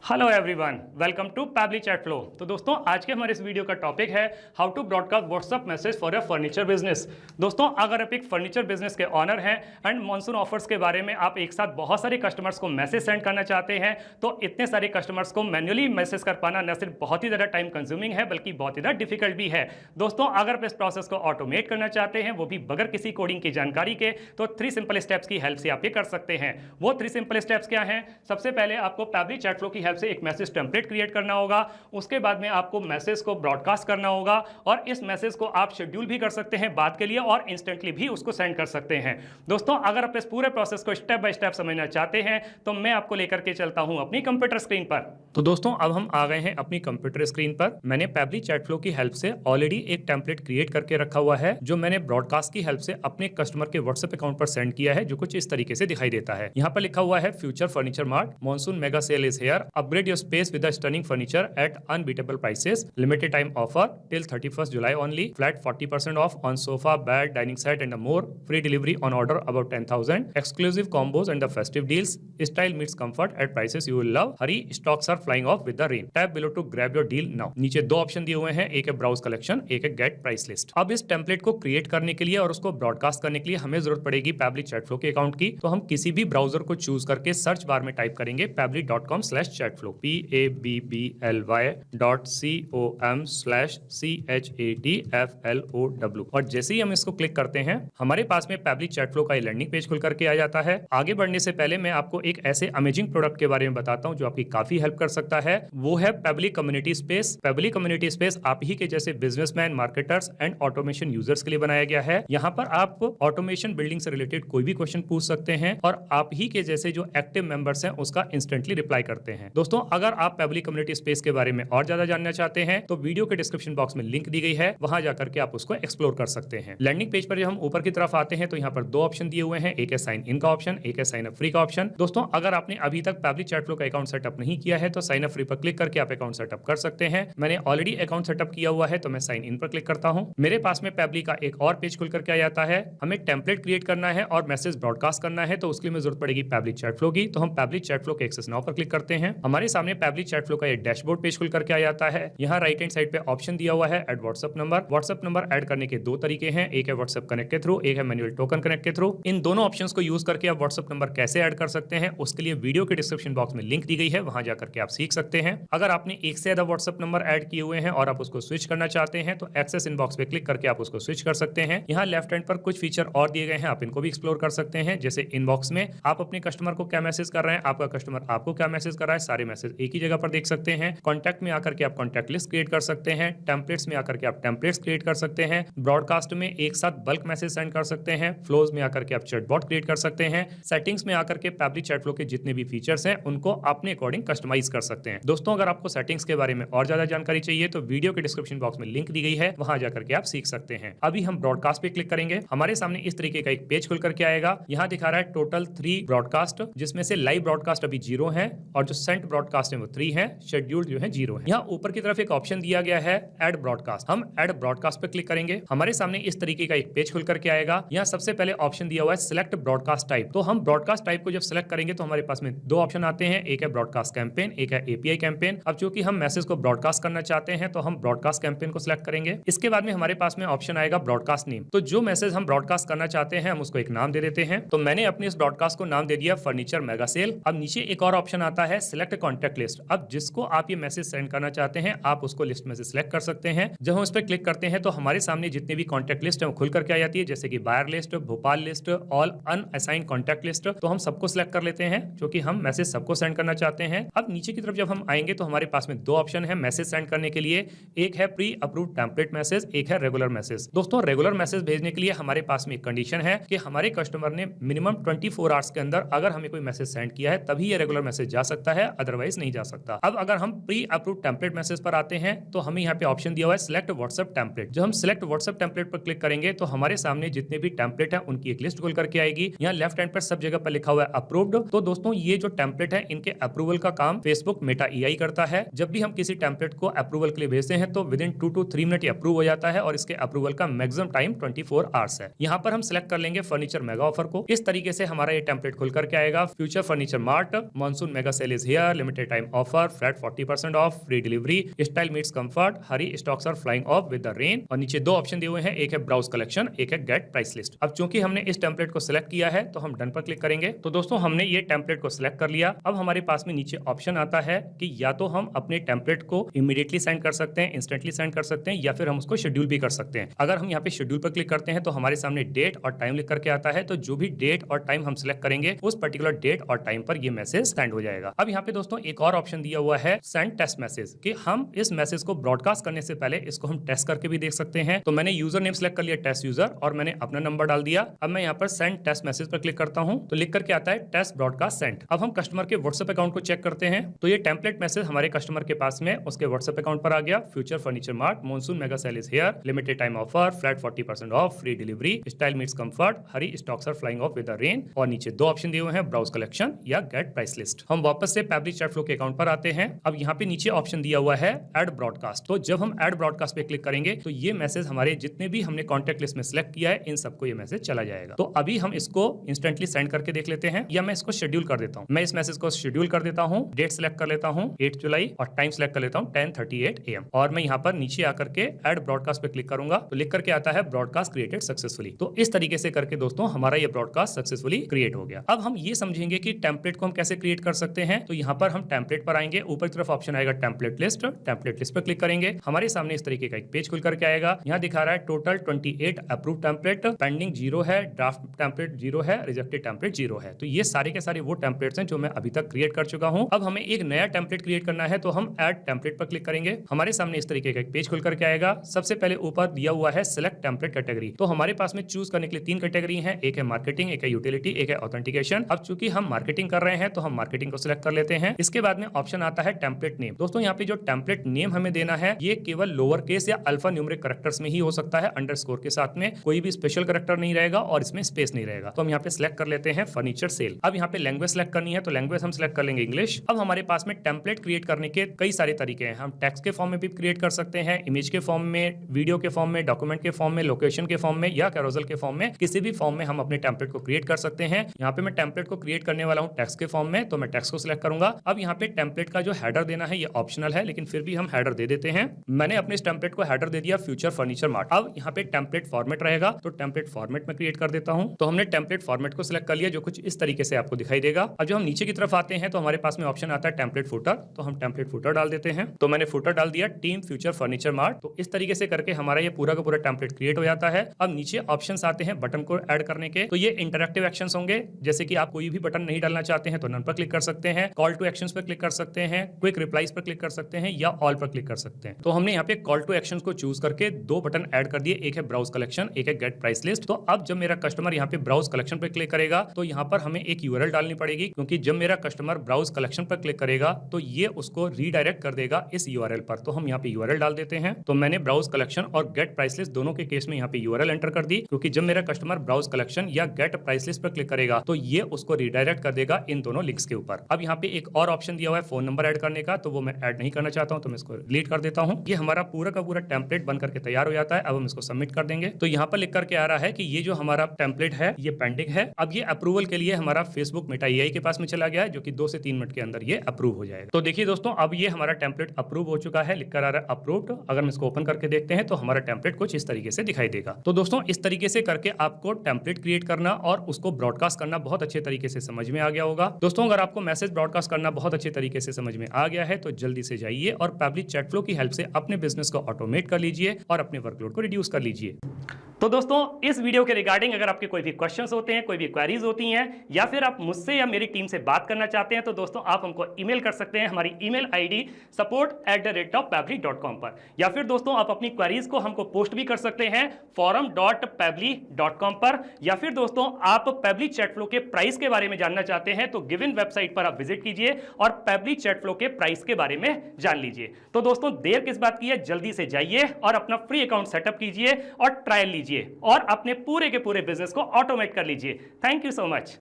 Hello everyone, welcome to Pabbly chat flow. तो दोस्तों, आज के हमारे इस वीडियो का टॉपिक है how to broadcast WhatsApp message for your furniture business. दोस्तों, अगर आप एक फर्नीचर बिजनेस के ऑनर हैं एंड मॉनसून ऑफर्स के बारे में आप एक साथ बहुत सारे कस्टमर्स को मैसेज सेंड करना चाहते हैं, तो इतने सारे कस्टमर्स को मैन्युअली मैसेज कर पाना न सिर्फ बहुत ही ज़्यादा टाइम कंज्यूमिंग है बल्कि बहुत ही ज़्यादा डिफिकल्ट भी है। दोस्तों, अगर आप इस प्रोसेस को ऑटोमेट करना चाहते हैं, वो भी बगैर किसी कोडिंग की जानकारी के, तो 3 सिंपल स्टेप्स की हेल्प से आप ये कर सकते हैं। वो 3 सिंपल स्टेप्स क्या हैं? सबसे पहले आपको पैबली चैट फ्लो की हेल्प से एक मैसेज टेम्पलेट क्रिएट करना होगा। उसके बाद में आपको मैसेज को ब्रॉडकास्ट करना होगा और इस मैसेज को आप शेड्यूल भी कर सकते हैं बात के लिए और इंस्टेंटली भी उसको सेंड कर सकते हैं। दोस्तों, अगर आप इस पूरे प्रोसेस को स्टेप बाय स्टेप समझना चाहते हैं तो मैं आपको लेकर के चलता हूं अपनी कंप्यूटर स्क्रीन पर। तो दोस्तों, अब हम आ गए हैं अपनी कंप्यूटर स्क्रीन पर। मैंने पैबली चैट फ्लो की हेल्प से ऑलरेडी एक टेम्पलेट क्रिएट करके रखा हुआ है जो मैंने ब्रॉडकास्ट की हेल्प से अपने कस्टमर के व्हाट्सएप अकाउंट पर सेंड किया है, जो कुछ इस तरीके से दिखाई देता है। यहाँ पर लिखा हुआ है future furniture mart, monsoon mega sale is here, upgrade your space with a stunning furniture at unbeatable prices, limited time offer till 31st July only, flat 40% off on sofa, bed, dining set and more, free delivery on order about 10,000, exclusive combos and the festive deals, style meets comfort at prices you will love, hurry stocks are flying off with the rain, tap below to grab your deal now। नीचे 2 option दिए हुए हैं, एक है browse collection, एक है gate price list. अब इस टेम्पलेट को क्रिएट करने के लिए और उसको ब्रॉडकास्ट करने के लिए हमें जरूरत पड़ेगी पैबली चैट फ्लो के अकाउंट की। तो हम किसी भी ब्राउजर को चूज करके सर्च बार में टाइप करेंगे pably.com/chatflow, pabbly.com/chatflow, और जैसे ही हम इसको क्लिक करते हैं हमारे पास में पैबली चैट फ्लो का लैंडिंग पेज खुल करके आ जाता है। आगे बढ़ने से पहले मैं आपको एक ऐसे अमेजिंग प्रोडक्ट के बारे में बताता हूं जो आपकी काफी हेल्प कर सकता है। वो है Pabbly community space. Pabbly community space आप ही के जैसे businessman, marketers and automation users के लिए बनाया गया है। यहाँ पर आप ऑटोमेशन बिल्डिंग से रिलेटेड कोई भी क्वेश्चन पूछ सकते हैं और आप ही के जैसे जो एक्टिव मेंबर्स हैं उसका इंस्टेंटली रिप्लाई करते हैं। दोस्तों, अगर आप पैबली कम्युनिटी स्पेस के बारे में और ज्यादा जानना चाहते हैं तो वीडियो के डिस्क्रिप्शन बॉक्स में लिंक दी गई है, वहां जाकर के आप उसको एक्सप्लोर कर सकते हैं। लैंडिंग पेज पर जब हम ऊपर की तरफ आते हैं तो यहाँ पर 2 ऑप्शन दिए हुए हैं, एक है साइन इन का ऑप्शन, एक है साइन अप फ्री का ऑप्शन। दोस्तों, अगर आपने अभी तक पैबली चैट फ्लो का अकाउंट सेटअप नहीं किया है तो साइन अप फ्री पर क्लिक करके आप अकाउंट सेटअप कर सकते हैं। मैंने ऑलरेडी अकाउंट सेटअप किया हुआ है तो मैं साइन इन पर क्लिक करता हूं। मेरे पास में पैबली का एक और पेज खुल करके आ जाता है। हमें टेम्पलेट क्रिएट करना है और मैसेज ब्रॉडकास्ट करना है, तो उसके लिए जरूरत पड़ेगी पैबली चैट फ्लो की। तो हम पैबली चैट फ्लो के एक्सेस नाउ पर क्लिक करते हैं। हमारे सामने पैबली चैट फ्लो का ये डैशबोर्ड पेज खुल करके आ जाता है। यहाँ राइट हैंड साइड पे ऑप्शन दिया हुआ है add WhatsApp number. WhatsApp number add करने के 2 तरीके हैं, एक है व्हाट्सएप कनेक्ट के थ्रू, एक है मैनुअल टोकन कनेक्ट के थ्रू। इन दोनों ऑप्शंस को यूज करके आप व्हाट्सएप नंबर कैसे ऐड कर सकते हैं उसके लिए वीडियो के डिस्क्रिप्शन बॉक्स में लिंक दी गई है, वहां जाकर के आप सीख सकते हैं। अगर आपने एक से ज्यादा व्हाट्सएप नंबर ऐड किए हुए हैं और आप उसको स्विच करना चाहते हैं तो एक्सेस इनबॉक्स पे क्लिक करके आप उसको स्विच कर सकते हैं। यहाँ लेफ्ट हैंड पर कुछ फीचर और दिए गए हैं, आप इनको भी एक्सप्लोर कर सकते हैं। जैसे इनबॉक्स में आप अपने कस्टमर को क्या मैसेज कर रहे हैं, आपका कस्टमर आपको क्या मैसेज कर रहा है, सारे मैसेज एक ही जगह पर देख सकते हैं। कॉन्टैक्ट में आकर के आप कॉन्टैक्ट लिस्ट क्रिएट कर सकते हैं। टेम्पलेट्स में आकर के आप टेम्पलेट्स क्रिएट कर सकते हैं। ब्रॉडकास्ट में एक साथ बल्क मैसेज सेंड कर सकते हैं। फ्लोज में आकर के आप चैटबॉट क्रिएट कर सकते हैं। सेटिंग्स में आकर के पैबली चैट फ्लो के जितने भी फीचर्स हैं उनको अपने अकॉर्डिंग कस्टमाइज कर सकते हैं। दोस्तों, अगर आपको सेटिंग्स के बारे में और ज्यादा जानकारी चाहिए तो वीडियो के डिस्क्रिप्शन बॉक्स में लिंक दी गई है, वहां जाकर के आप सीख सकते हैं। अभी हम ब्रॉडकास्ट पे क्लिक करेंगे। हमारे सामने इस तरीके का एक पेज खुल करके आएगा। यहाँ दिखा रहा है टोटल 3 ब्रॉडकास्ट, जिसमें से लाइव ब्रॉडकास्ट अभी 0 है और जो सेंट ब्रॉडकास्ट है वो 3 है, शेड्यूल्ड जो है 0 है। यहाँ ऊपर की तरफ एक ऑप्शन दिया गया है ऐड ब्रॉडकास्ट। हम ऐड ब्रॉडकास्ट पे क्लिक करेंगे। हमारे सामने इस तरीके का एक पेज खुल करके आएगा। यहाँ सबसे पहले ऑप्शन दिया हुआ है सिलेक्ट ब्रॉडकास्ट टाइप। तो हम ब्रॉडकास्ट टाइप को जब सिलेक्ट करेंगे तो हमारे पास में 2 ऑप्शन आते हैं, एक है ब्रॉडकास्ट कैंपेन, एक है एपीआई कैंपेन। अब चूंकि हम मैसेज को ब्रॉडकास्ट करना चाहते हैं तो हम ब्रॉडकास्ट कैंपेन को सिलेक्ट करेंगे। इसके बाद में हमारे पास में ऑप्शन आएगा ब्रॉडकास्ट नेम। तो जो मैसेज हम ब्रॉडकास्ट करना चाहते हैं हम उसको एक नाम दे देते हैं। तो मैंने अपने इस ब्रॉडकास्ट को नाम दे दिया फर्नीचर मेगा सेल। अब नीचे एक और ऑप्शन आता है सिलेक्ट कॉन्टैक्ट लिस्ट। अब जिसको आप ये मैसेज सेंड करना चाहते हैं आप उसको लिस्ट में से सिलेक्ट कर सकते हैं। जब हम इस पर क्लिक करते हैं तो हमारे सामने जितने भी कॉन्टैक्ट लिस्ट है वो खुल करके आ जाती है, जैसे कि buyer list, Bhopal list, all unassign contact list. तो हम सबको सिलेक्ट कर लेते हैं क्योंकि हम मैसेज सबको सेंड करना चाहते हैं। अब नीचे की तरफ जब हम आएंगे तो हमारे पास में 2 ऑप्शन है मैसेज सेंड करने के लिए, एक है प्री अप्रूव्ड टेम्पलेट मैसेज, एक है रेगुलर मैसेज। दोस्तों, रेगुलर मैसेज भेजने के लिए हमारे पास में एक कंडीशन है कि हमारे कस्टमर ने मिनिमम 24 आवर्स के अंदर अगर हमें कोई मैसेज सेंड किया है तभी ये रेगुलर मैसेज जा सकता है, अदरवाइज नहीं जा सकता। अब अगर हम प्री अप्रूव्ड टेम्पलेट मैसेज पर आते हैं तो हमें यहाँ पे ऑप्शन दिया हुआ है सिलेक्ट व्हाट्सएप टेम्पलेट। जब हम सिलेक्ट व्हाट्सएप टेम्पलेट पर क्लिक करेंगे तो हमारे सामने जितने भी टेम्पलेट है उनकी एक लिस्ट खुल करके आएगी। यहाँ लेफ्ट हैंड पर सब जगह पर लिखा हुआ है अप्रूव्ड। तो दोस्तों, ये जो टेम्पलेट है इनके अप्रूवल का काम फेसबुक मेटा एआई करता है। जब भी हम किसी टेम्पलेट को अप्रूवल के लिए भेजते हैं तो with in 2 to 3 minute approve हो जाता है और इसके अप्रूवल का मैक्सिमम टाइम 24 आवर्स है। यहाँ पर हम सिलेक्ट कर लेंगे फर्नीचर मेगा ऑफर को। इस तरीके से हमारा ये टेम्पलेट खुल करके आएगा। Future furniture mart, monsoon mega sale is here, limited time offer, flat 40% off, free delivery, style meets comfort, hurry stocks are flying off with the rain. और नीचे दो ऑप्शन दिए हुए हैं, एक है ब्राउज कलेक्शन, एक है गेट प्राइस लिस्ट। अब चूंकि हमने इस टेम्पलेट को सिलेक्ट किया है तो हम डन पर क्लिक करेंगे। तो दोस्तों हमने ये टेम्पलेट को सिलेक्ट कर लिया। अब हमारे पास में नीचे ऑप्शन आता है कि या तो हम अपने टेम्पलेट को इमीडिएटली सेंड कर सकते हैं, इंस्टेंटली सेंड कर सकते हैं, या फिर हम उसको शेड्यूल भी कर सकते हैं। अगर हम यहाँ पे शेड्यूल पर क्लिक करते हैं तो हमारे सामने डेट और टाइम लिख करके आता है। तो जो भी डेट और टाइम हम सिलेक्ट करेंगे उस पर्टिकुलर डेट और टाइम पर ये मैसेज सेंड हो जाएगा। अब यहाँ पे दोस्तों एक और ऑप्शन दिया हुआ है सेंड टेस्ट मैसेज, कि हम इस मैसेज को ब्रॉडकास्ट करने से पहले इसको हम टेस्ट करके भी देख सकते हैं। तो मैंने यूजर नेम सिलेक्ट कर लिया टेस्ट यूजर, और मैंने अपना नंबर डाल दिया। अब मैं यहाँ पर सेंड टेस्ट मैसेज पर क्लिक करता हूँ तो लिख करके आता है टेस्ट ब्रॉडकास्ट सेंड। अब हम कस्टमर के व्हाट्सएप अकाउंट को चेक करते हैं तो ये टेम्पलेट मैसेज हमारे कस्टमर के पास में उसके व्हाट्सएप अकाउंट पर आ गया। Future furniture mart, monsoon mega sale is here, limited time offer, flat 40% off, free delivery, style meets comfort, hurry stocks are flying off with the rain. और नीचे दो ऑप्शन दिए हुए हैं, ब्राउज कलेक्शन या गेट प्राइस लिस्ट। हम वापस से पैब्लिक चैट फ्लो के अकाउंट पर आते हैं। अब यहाँ पे नीचे ऑप्शन दिया हुआ है एड ब्रॉडकास्ट। तो जब हम एड ब्रॉडकास्ट पे क्लिक करेंगे तो ये मैसेज हमारे जितने भी हमने कॉन्टैक्ट लिस्ट में सिलेक्ट किया है इन सबको ये मैसेज चला जाएगा। तो अभी हम इसको इंस्टेंटली सेंड करके देख लेते हैं, या मैं इसको शेड्यूल कर देता हूँ। मैं इस मैसेज को शेड्यूल कर देता हूँ, डेट सिलेक्ट कर लेता हूँ 8 जुलाई और टाइम सिलेक्ट कर लेता हूँ 10:38 AM। और मैं यहाँ पर नीचे आकर के एड ब्रॉडकास्ट पे क्लिक करूंगा तो लिख करके आता है ब्रॉडकास्ट क्रिएटेड सक्सेसफुली। तो इस तरीके से करके दोस्तों हमारा ये ब्रॉडकास्ट सक्सेसफुली क्रिएट हो गया। अब हम ये समझेंगे कि टेम्पलेट को हम कैसे क्रिएट कर सकते हैं। तो यहाँ पर हम टेम्पलेट पर आएंगे, ऊपर की तरफ ऑप्शन आएगा टेम्पलेट लिस्ट। टेम्पलेट लिस्ट पर क्लिक करेंगे, हमारे सामने इस तरीके का एक पेज खुल करके आएगा। यहाँ दिखा रहा है टोटल 28 अप्रूव टेम्पलेट, पेंडिंग 0 है, ड्राफ्ट टेम्पलेट 0 है, रिजेक्टेड टेम्पलेट 0 है। तो ये सारे के सारे वो टेम्पलेट्स हैं जो मैं अभी तक क्रिएट कर चुका हूं। अब हमें एक नया टेम्पलेट क्रिएट करना है तो हम ऐड टेम्पलेट पर क्लिक करेंगे। हमारे सामने इस तरीके का एक पेज खुल करके आएगा। सबसे पहले ऊपर दिया हुआ है सिलेक्ट टेम्पलेट कैटेगरी। तो हमारे पास में चूज करने के लिए 3 कैटेगरी है, एक है मार्केटिंग, एक है यूटिलिटी, एक है ऑथेंटिकेशन। अब चूंकि हम मार्केटिंग कर रहे हैं तो हम मार्केटिंग को सिलेक्ट कर लेते हैं। इसके बाद में ऑप्शन आता है टेम्पलेट नेम। दोस्तों यहाँ पे जो टेम्पलेट नेम हमें देना है ये केवल लोअर केस या अल्फा न्यूमेरिक कैरेक्टर्स में ही हो सकता है, अंडरस्कोर के साथ में कोई भी स्पेशल कैरेक्टर नहीं रहेगा और इसमें स्पेस नहीं रहेगा। तो हम यहाँ पे सिलेक्ट कर लेते हैं फर्नीचर सेल। अब यहाँ पे लैंग्वेज सिलेक्ट करनी है तो लैंग्वेज हम सिलेक्ट कर लेंगे इंग्लिश। अब हमारे पास में टेम्पलेट क्रिएट करने के कई सारे तरीके हैं। हम टेक्स्ट के फॉर्म में भी क्रिएट कर सकते हैं, इमेज के फॉर्म में, वीडियो के फॉर्म में, डॉक्यूमेंट के फॉर्म में, लोकेशन के फॉर्म में या कैरोसेल के फॉर्म में, किसी भी फॉर्म में हम अपने टेम्पलेट को क्रिएट कर सकते हैं। यहाँ पे मैं टेम्पलेट को क्रिएट करने वाला हूँ टेक्स्ट के फॉर्म में, तो मैं टेक्स्ट को सिलेक्ट करूंगा। अब यहाँ पे टेम्पलेट का जो हेडर देना है ये ऑप्शनल है, लेकिन फिर भी हम हेडर दे देते हैं। मैंने अपने इस टेम्पलेट को हेडर दे दिया फ्यूचर फर्नीचर मार्ट। अब यहाँ पे टेम्पलेट फॉर्मेट रहेगा तो टेम्पलेट फॉर्मेट में क्रिएट कर देता हूँ। तो हमने टेम्पलेट फॉर्मेट को सिलेक्ट कर लिया जो कुछ इस तरीके से आपको दिखाई देगा। अब जब हम नीचे की तरफ आते हैं तो हमारे पास में ऑप्शन आता है टेम्पलेट फुटर। तो हम टेम्पलेट फुटर डाल देते हैं। तो मैंने फुटर डाल दिया टीम फ्यूचर फर्नीचर मार्ट। तो इस तरीके से करके हमारा ये पूरा का पूरा टेम्पलेट क्रिएट हो जाता है। अब नीचे ऑप्शंस आते हैं बटन को ऐड करने के। तो ये इंटरैक्टिव एक्शंस होंगे, जैसे कि आप कोई भी बटन नहीं डालना चाहते हैं तो नन पर क्लिक कर सकते हैं, कॉल टू एक्शंस पर क्लिक कर सकते हैं, क्विक रिप्लाईज पर क्लिक कर सकते हैं या ऑल पर क्लिक कर सकते हैं। तो हमने यहाँ पे कॉल टू एक्शंस को चूज करके 2 बटन ऐड कर दिए, एक है ब्राउज कलेक्शन, एक है गेट प्राइस लिस्ट। तो अब जब मेरा कस्टमर यहाँ पे ब्राउज कलेक्शन पर क्लिक करेगा तो यहाँ पर हमें एक यूआरएल डालनी पड़ेगी, क्योंकि जब मेरा कस्टमर ब्राउज कलेक्शन पर क्लिक करेगा तो ये उसको रीडायरेक्ट कर देगा इस यूआरएल पर। तो हम यहाँ पे यूआरएल डाल देते हैं। तो मैंने ब्राउज कलेक्शन और गेट प्राइस लिस्ट दोनों के केस में यहाँ पे यूआरएल एंटर कर दी, क्योंकि जब मेरा कस्टमर ब्राउज कलेक्शन या गेट प्राइस लिस्ट पर क्लिक करेगा तो ये उसको रीडायरेक्ट कर देगा इन दोनों लिंक्स के ऊपर। अब यहाँ पे एक और ऑप्शन दिया हुआ है फोन नंबर ऐड करने का, तो वो मैं ऐड नहीं करना चाहता हूँ तो मैं इसको डिलीट कर देता हूँ। ये हमारा पूरा का पूरा टेम्पलेट बन करके तैयार हो जाता है। अब हम इसको सबमिट कर देंगे। तो यहाँ पर लिख करके आ रहा है कि ये जो हमारा टेम्पलेट है ये पेंडिंग है। अब ये अप्रूवल के लिए हमारा फेसबुक मेटा एआई के पास में चला गया है, जो कि 2 से 3 मिनट के अंदर ये अप्रूव हो जाएगा। तो देखिए दोस्तों, अब ये हमारा टेम्पलेट अप्रूव हो चुका है, लिखकर आ रहा है अप्रूव्ड। अगर हम इसको ओपन करके देखते हैं तो हमारा टेम्पलेट कुछ इस तरीके से दिखाई देगा। तो दोस्तों इस तरीके से करके आपको टेम्पलेट क्रिएट करना और उसको ब्रॉडकास्ट करना बहुत अच्छे तरीके से समझ में आ गया होगा। दोस्तों अगर आपको मैसेज ब्रॉडकास्ट करना बहुत अच्छे तरीके से समझ में आ गया है तो जल्दी से जाइए और पैब्लिक चैट फ्लो की हेल्प से अपने बिजनेस को ऑटोमेट कर लीजिए और अपने वर्कलोड को रिड्यूस कर लीजिए। तो दोस्तों इस वीडियो के रिगार्डिंग अगर आपके कोई भी क्वेश्चंस होते हैं, कोई भी क्वेरीज होती हैं, या फिर आप मुझसे या मेरी टीम से बात करना चाहते हैं तो दोस्तों आप हमको ईमेल कर सकते हैं हमारी ईमेल आईडी support@pably.com पर, या फिर दोस्तों आप अपनी क्वेरीज को हमको पोस्ट भी कर सकते हैं forum.pably.com पर, या फिर दोस्तों आप पैब्ली चैट फ्लो के प्राइस के बारे में जानना चाहते हैं तो गिवन वेबसाइट पर आप विजिट कीजिए और पैब्ली चैट फ्लो के प्राइस के बारे में जान लीजिए। तो दोस्तों देर किस बात की है, जल्दी से जाइए और अपना फ्री अकाउंट सेटअप कीजिए और ट्रायल लीजिए और अपने पूरे के पूरे बिजनेस को ऑटोमेट कर लीजिए। Thank you so much.